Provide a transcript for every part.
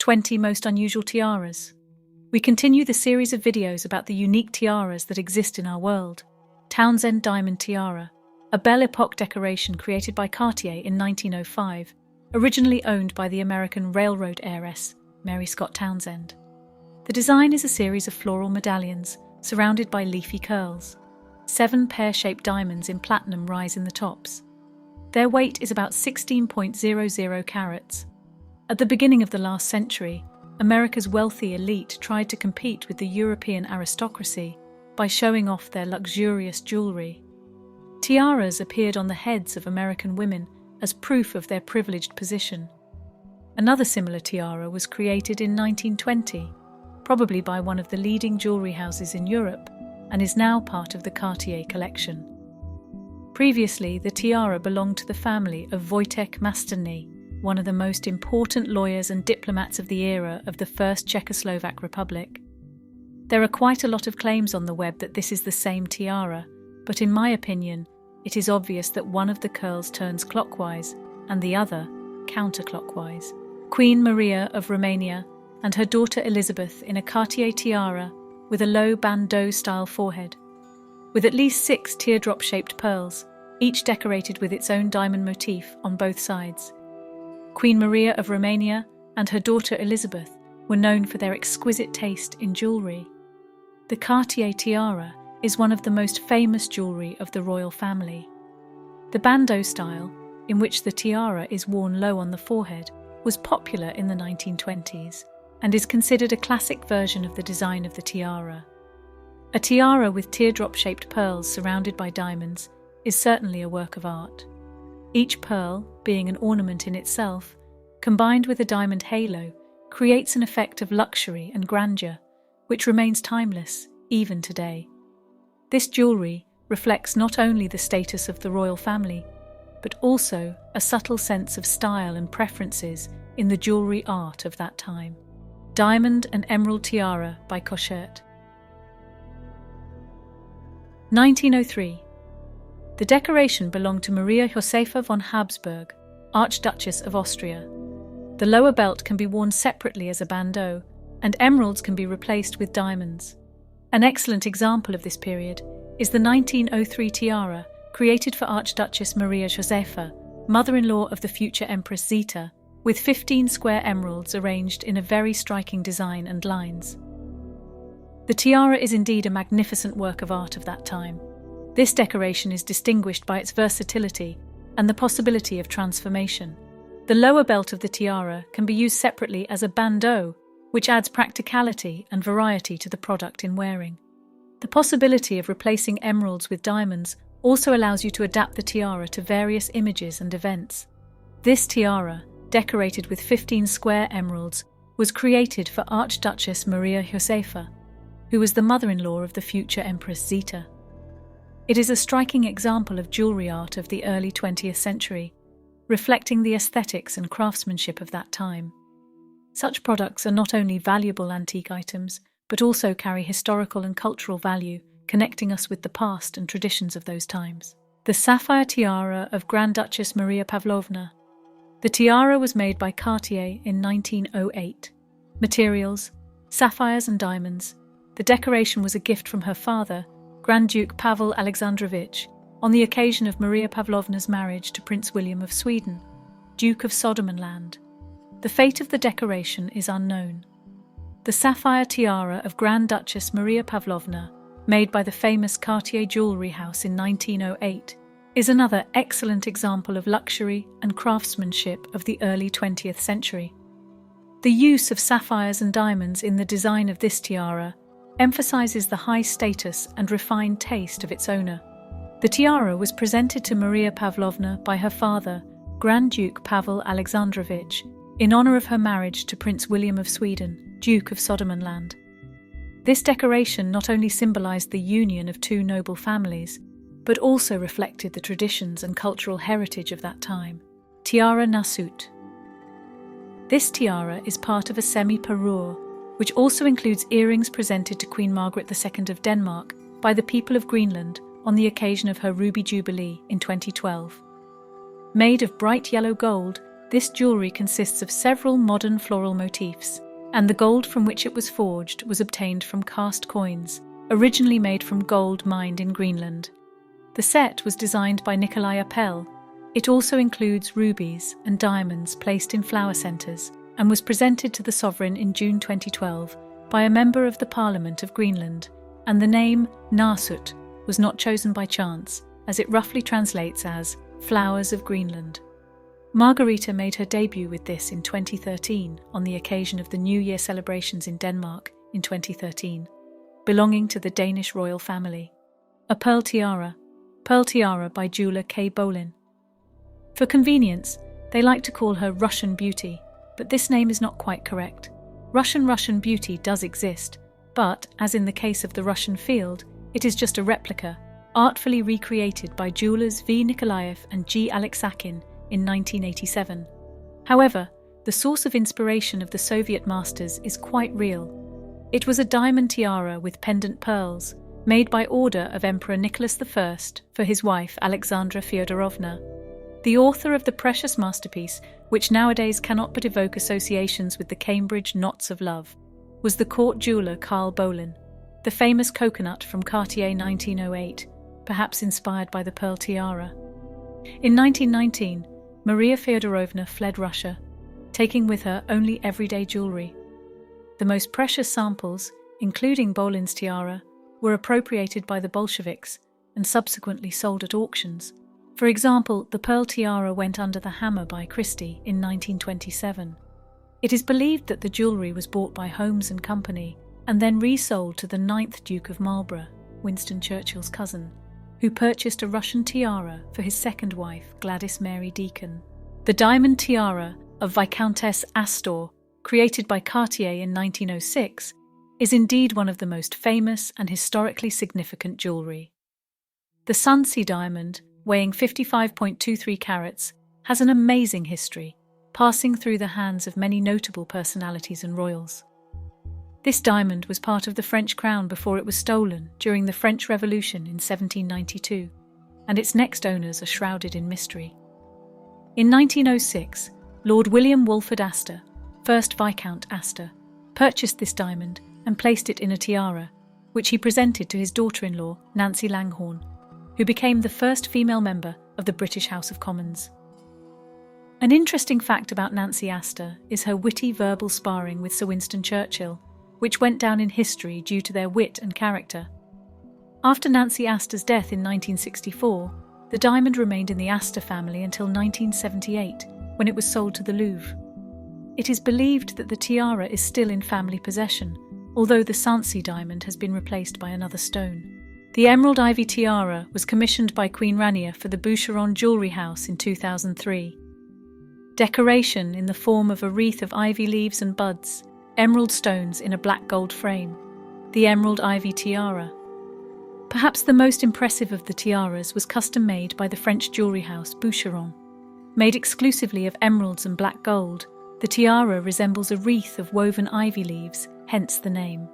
20 Most Unusual Tiaras. We continue the series of videos about the unique tiaras that exist in our world. Townsend Diamond Tiara, a Belle Epoque decoration created by Cartier in 1905, originally owned by the American railroad heiress, Mary Scott Townsend. The design is a series of floral medallions surrounded by leafy curls. 7 pear-shaped diamonds in platinum rise in the tops. Their weight is about 16.00 carats. At the beginning of the last century, America's wealthy elite tried to compete with the European aristocracy by showing off their luxurious jewelry. Tiaras appeared on the heads of American women as proof of their privileged position. Another similar tiara was created in 1920, probably by one of the leading jewelry houses in Europe, and is now part of the Cartier collection. Previously, the tiara belonged to the family of Wojtek Masterny, one of the most important lawyers and diplomats of the era of the First Czechoslovak Republic. There are quite a lot of claims on the web that this is the same tiara, but in my opinion, it is obvious that one of the curls turns clockwise and the other counterclockwise. Queen Maria of Romania and her daughter Elizabeth in a Cartier tiara with a low bandeau-style forehead, with at least 6 teardrop-shaped pearls, each decorated with its own diamond motif on both sides. Queen Maria of Romania and her daughter Elizabeth were known for their exquisite taste in jewellery. The Cartier tiara is one of the most famous jewellery of the royal family. The bandeau style, in which the tiara is worn low on the forehead, was popular in the 1920s and is considered a classic version of the design of the tiara. A tiara with teardrop-shaped pearls surrounded by diamonds is certainly a work of art. Each pearl, being an ornament in itself, combined with a diamond halo, creates an effect of luxury and grandeur, which remains timeless even today. This jewellery reflects not only the status of the royal family, but also a subtle sense of style and preferences in the jewellery art of that time. Diamond and Emerald Tiara by Cochert. 1903. The decoration belonged to Maria Josepha von Habsburg, Archduchess of Austria. The lower belt can be worn separately as a bandeau, and emeralds can be replaced with diamonds. An excellent example of this period is the 1903 tiara created for Archduchess Maria Josepha, mother-in-law of the future Empress Zita, with 15 square emeralds arranged in a very striking design and lines. The tiara is indeed a magnificent work of art of that time. This decoration is distinguished by its versatility and the possibility of transformation. The lower belt of the tiara can be used separately as a bandeau, which adds practicality and variety to the product in wearing. The possibility of replacing emeralds with diamonds also allows you to adapt the tiara to various images and events. This tiara, decorated with 15 square emeralds, was created for Archduchess Maria Josepha, who was the mother-in-law of the future Empress Zita. It is a striking example of jewellery art of the early 20th century, reflecting the aesthetics and craftsmanship of that time. Such products are not only valuable antique items, but also carry historical and cultural value, connecting us with the past and traditions of those times. The Sapphire Tiara of Grand Duchess Maria Pavlovna. The tiara was made by Cartier in 1908. Materials: sapphires and diamonds. The decoration was a gift from her father, Grand Duke Pavel Alexandrovich, on the occasion of Maria Pavlovna's marriage to Prince William of Sweden, Duke of Sodermanland. The fate of the decoration is unknown. The Sapphire Tiara of Grand Duchess Maria Pavlovna, made by the famous Cartier jewellery house in 1908, is another excellent example of luxury and craftsmanship of the early 20th century. The use of sapphires and diamonds in the design of this tiara emphasizes the high status and refined taste of its owner. The tiara was presented to Maria Pavlovna by her father, Grand Duke Pavel Alexandrovich, in honor of her marriage to Prince William of Sweden, Duke of Sodermanland. This decoration not only symbolized the union of two noble families, but also reflected the traditions and cultural heritage of that time. Tiara Nasut. This tiara is part of a semi-parure, which also includes earrings presented to Queen Margaret II of Denmark by the people of Greenland on the occasion of her Ruby Jubilee in 2012. Made of bright yellow gold, This jewellery consists of several modern floral motifs, and the gold from which it was forged was obtained from cast coins, originally made from gold mined in Greenland. The set was designed by Nikolai Appel. It also includes rubies and diamonds placed in flower centres and was presented to the sovereign in June 2012 by a member of the Parliament of Greenland, and the name Narsut was not chosen by chance, as it roughly translates as Flowers of Greenland. Margarita made her debut with this in 2013 on the occasion of the New Year celebrations in Denmark in 2013, belonging to the Danish royal family. A pearl tiara by jeweller K. Bolin. For convenience, they like to call her Russian Beauty, but this name is not quite correct. Russian Beauty does exist, but, as in the case of the Russian Field, it is just a replica, artfully recreated by jewellers V. Nikolaev and G. Alexakin in 1987. However, the source of inspiration of the Soviet masters is quite real. It was a diamond tiara with pendant pearls, made by order of Emperor Nicholas I for his wife Alexandra Fyodorovna. The author of the precious masterpiece, which nowadays cannot but evoke associations with the Cambridge Knots of Love, was the court jeweller Karl Bolin, the famous coconut from Cartier 1908, perhaps inspired by the pearl tiara. In 1919, Maria Fyodorovna fled Russia, taking with her only everyday jewellery. The most precious samples, including Bolin's tiara, were appropriated by the Bolsheviks and subsequently sold at auctions. For example, the pearl tiara went under the hammer by Christie in 1927. It is believed that the jewellery was bought by Holmes and Company and then resold to the 9th Duke of Marlborough, Winston Churchill's cousin, who purchased a Russian tiara for his second wife, Gladys Mary Deacon. The diamond tiara of Viscountess Astor, created by Cartier in 1906, is indeed one of the most famous and historically significant jewellery. The Sunsea diamond, weighing 55.23 carats, has an amazing history, passing through the hands of many notable personalities and royals. This diamond was part of the French crown before it was stolen during the French Revolution in 1792, and its next owners are shrouded in mystery. In 1906, Lord William Walford Astor, 1st Viscount Astor, purchased this diamond and placed it in a tiara, which he presented to his daughter-in-law, Nancy Langhorne, who became the first female member of the British House of Commons. An interesting fact about Nancy Astor is her witty verbal sparring with Sir Winston Churchill, which went down in history due to their wit and character. After Nancy Astor's death in 1964, the diamond remained in the Astor family until 1978, when it was sold to the Louvre. It is believed that the tiara is still in family possession, although the Sunsea diamond has been replaced by another stone. The emerald ivy tiara was commissioned by Queen Rania for the Boucheron Jewellery House in 2003. Decoration in the form of a wreath of ivy leaves and buds, emerald stones in a black gold frame. The emerald ivy tiara. Perhaps the most impressive of the tiaras was custom made by the French jewellery house Boucheron. Made exclusively of emeralds and black gold, the tiara resembles a wreath of woven ivy leaves, hence the name.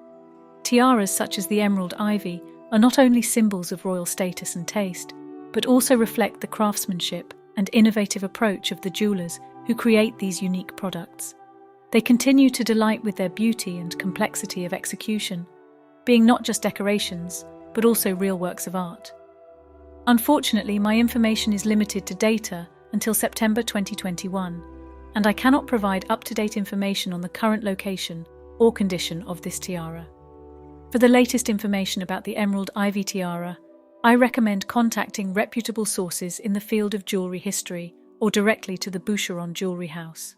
Tiaras such as the emerald ivy are not only symbols of royal status and taste, but also reflect the craftsmanship and innovative approach of the jewellers who create these unique products. They continue to delight with their beauty and complexity of execution, being not just decorations, but also real works of art. Unfortunately, my information is limited to data until September 2021, and I cannot provide up-to-date information on the current location or condition of this tiara. For the latest information about the emerald ivy tiara, I recommend contacting reputable sources in the field of jewellery history or directly to the Boucheron Jewellery House.